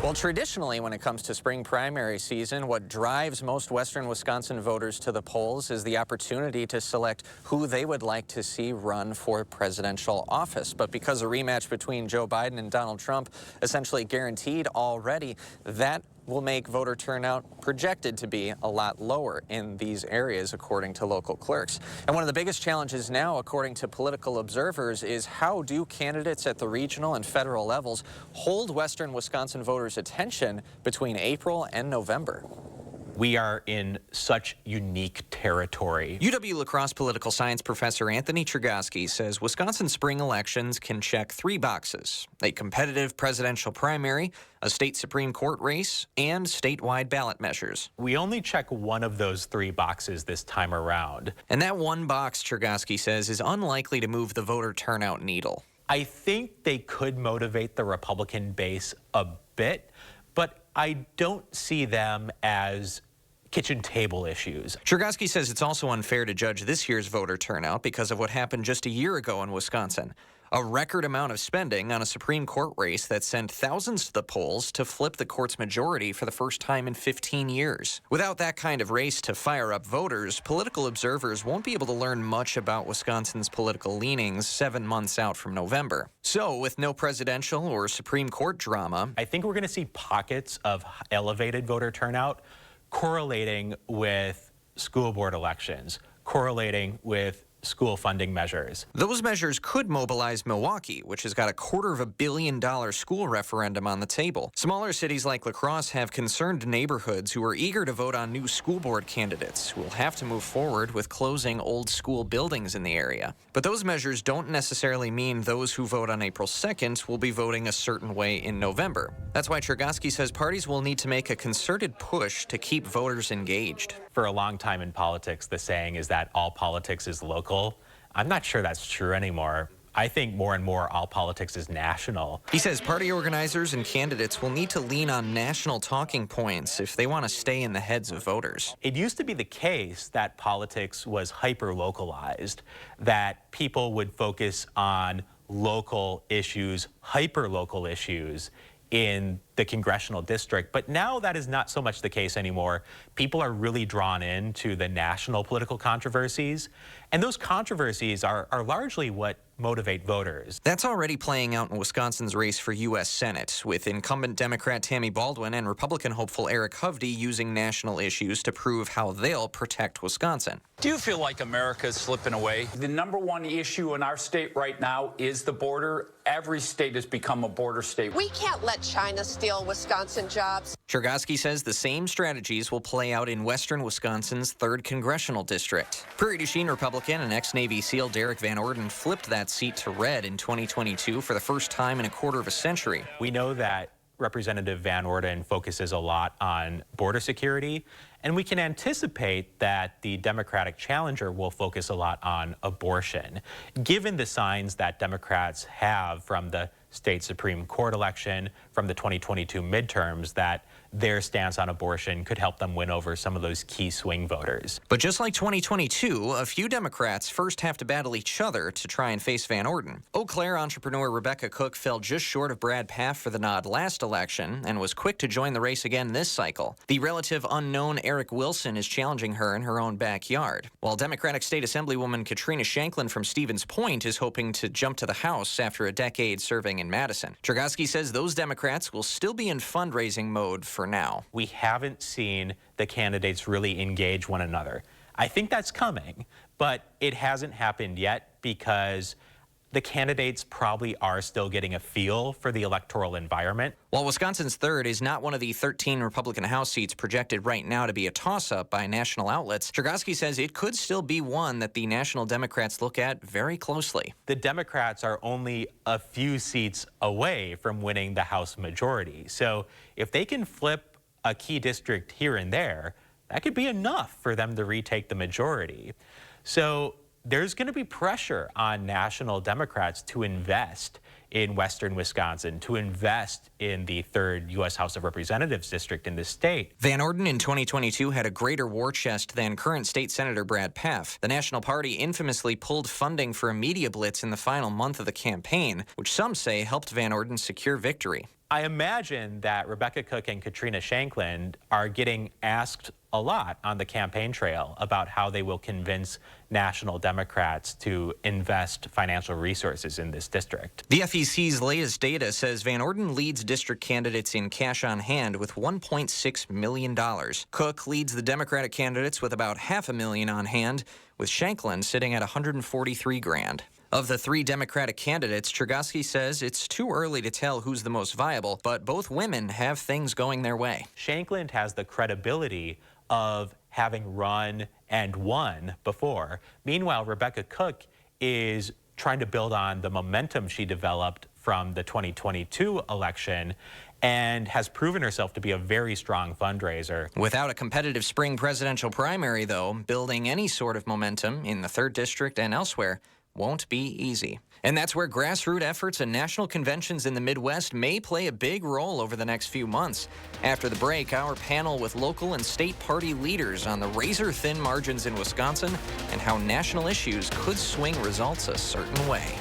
Well, traditionally, when it comes to spring primary season, what drives most Western Wisconsin voters to the polls is the opportunity to select who they would like to see run for presidential office. But because a rematch between Joe Biden and Donald Trump essentially guaranteed already, that will make voter turnout projected to be a lot lower in these areas, according to local clerks. And one of the biggest challenges now, according to political observers, is how do candidates at the regional and federal levels hold Western Wisconsin voters' attention between April and November? We are in such unique territory. UW-La Crosse political science professor Anthony Chergosky says Wisconsin spring elections can check 3 boxes: a competitive presidential primary, a state Supreme Court race, and statewide ballot measures. We only check one of those 3 boxes this time around. And that one box, Chergosky says, is unlikely to move the voter turnout needle. I think they could motivate the Republican base a bit, but I don't see them as kitchen table issues. Chergosky says it's also unfair to judge this year's voter turnout because of what happened just a year ago in Wisconsin. A record amount of spending on a Supreme Court race that sent thousands to the polls to flip the court's majority for the first time in 15 years. Without that kind of race to fire up voters, political observers won't be able to learn much about Wisconsin's political leanings 7 months out from November. So, with no presidential or Supreme Court drama, I think we're going to see pockets of elevated voter turnout correlating with school board elections, correlating with school funding measures. Those measures could mobilize Milwaukee, which has got a $250 million school referendum on the table. Smaller cities like La Crosse have concerned neighborhoods who are eager to vote on new school board candidates who will have to move forward with closing old school buildings in the area. But those measures don't necessarily mean those who vote on April 2nd will be voting a certain way in November. That's why Chergosky says parties will need to make a concerted push to keep voters engaged. For a long time in politics, the saying is that all politics is local. I'm not sure that's true anymore. I think more and more all politics is national. He says party organizers and candidates will need to lean on national talking points if they want to stay in the heads of voters. It used to be the case that politics was hyper-localized, that people would focus on local issues, hyper-local issues in the congressional district. But now that is not so much the case anymore. People are really drawn into the national political controversies, and those controversies are largely what motivate voters. That's already playing out in Wisconsin's race for U.S. Senate, with incumbent Democrat Tammy Baldwin and Republican hopeful Eric Hovde using national issues to prove how they'll protect Wisconsin. Do you feel like America is slipping away? The number one issue in our state right now is the border. Every state has become a border state. We can't let China steal Wisconsin jobs. Chergosky says the same strategies will play out in western Wisconsin's 3rd Congressional District. Prairie du Chien Republican and ex-Navy SEAL Derek Van Orden flipped that seat to red in 2022 for the first time in a quarter of a century. We know that Representative Van Orden focuses a lot on border security, and we can anticipate that the Democratic challenger will focus a lot on abortion. Given the signs that Democrats have from the state Supreme Court election, from the 2022 midterms, that their stance on abortion could help them win over some of those key swing voters. But just like 2022, a few Democrats first have to battle each other to try and face Van Orden. Eau Claire entrepreneur Rebecca Cook fell just short of Brad Pfaff for the nod last election and was quick to join the race again this cycle. The relative unknown Eric Wilson is challenging her in her own backyard, while Democratic State Assemblywoman Katrina Shanklin from Stevens Point is hoping to jump to the House after a decade serving in Madison. Chergosky says those Democrats will still be in fundraising mode for now. We haven't seen the candidates really engage one another. I think that's coming, but it hasn't happened yet because the candidates probably are still getting a feel for the electoral environment. While Wisconsin's 3rd is not one of the 13 Republican House seats projected right now to be a toss-up by national outlets, Chergosky says it could still be one that the national Democrats look at very closely. The Democrats are only a few seats away from winning the House majority. So if they can flip a key district here and there, that could be enough for them to retake the majority. So there's going to be pressure on national Democrats to invest in western Wisconsin, to invest in the 3rd U.S. House of Representatives district in the state. Van Orden in 2022 had a greater war chest than current state senator Brad Pfaff. The National Party infamously pulled funding for a media blitz in the final month of the campaign, which some say helped Van Orden secure victory. I imagine that Rebecca Cook and Katrina Shankland are getting asked a lot on the campaign trail about how they will convince national Democrats to invest financial resources in this district. The FEC's latest data says Van Orden leads district candidates in cash on hand with $1.6 million. Cook leads the Democratic candidates with about $500,000 on hand, with Shankland sitting at $143,000. Of the three Democratic candidates, Chergosky says it's too early to tell who's the most viable, but both women have things going their way. Shankland has the credibility of having run and won before. Meanwhile, Rebecca Cook is trying to build on the momentum she developed from the 2022 election and has proven herself to be a very strong fundraiser. Without a competitive spring presidential primary, though, building any sort of momentum in the 3rd District and elsewhere won't be easy. And that's where grassroots efforts and national conventions in the Midwest may play a big role over the next few months. After the break, our panel with local and state party leaders on the razor-thin margins in Wisconsin and how national issues could swing results a certain way.